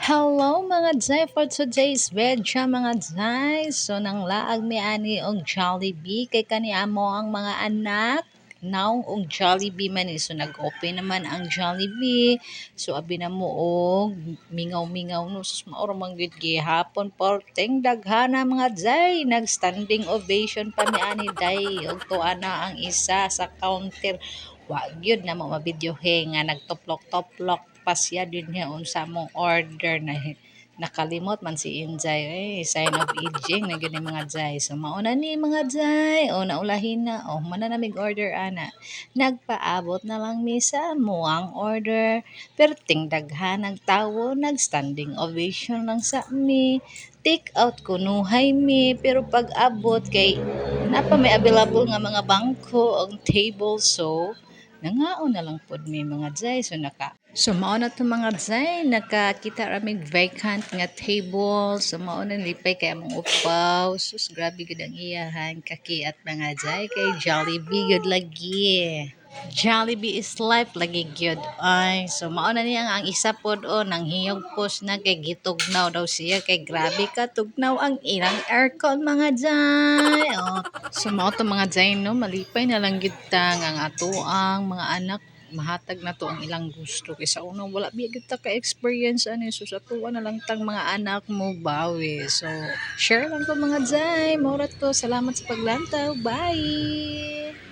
Hello mga Jai for today's video mga Jai. So nang laag mi ani og Jollibee kay kaniamo ang mga anak. Now og Jollibee man so nag-open naman ang Jollibee. So abi na mo og mingaw-mingaw no sus maoro man gyud gihapon porteng daghana mga Jai. Nag-standing ovation pa mi ani day og tuwa na ang isa sa counter. Wa gyud na mo mabidyohe nga nagtoplok-toplok pa siya din niya unsa mong order na nakalimot man si Injay sign of aging na gyud ni mga Jay. So mauna ni mga Jay o naulahin na mananamig order ana nagpaabot na lang mi sa muang order perting daghan nagtawo nag standing ovation lang sa mi take out kunuhay mi pero pag abot kay napa may available nga mga bangko o table so nangaon na lang pod may mga Jay. So mao na to mga Jay, nakakita ramig vacant nga table. So mao na lipay kay among upaw. Sus grabe gud ang iyahan kakiat mga Jay kay Jollibee gud lagi. Jollibee is life lagi gyud. Ay, so mao na niya nga ang isa pod nang hiyog post na kay gitugnaw daw siya kay grabe ka tugnaw ang ilang aircon mga Jay. So mao to mga Jay no, malipay na lang gid ta nga ang ato ang mga anak mahatag na to ang ilang gusto kay sa unang wala biya gid ta ka experience ani so sa tuwa na lang tang mga anak mo bawi. So share lang ko mga Jay, mura to. Salamat sa paglantaw. Bye.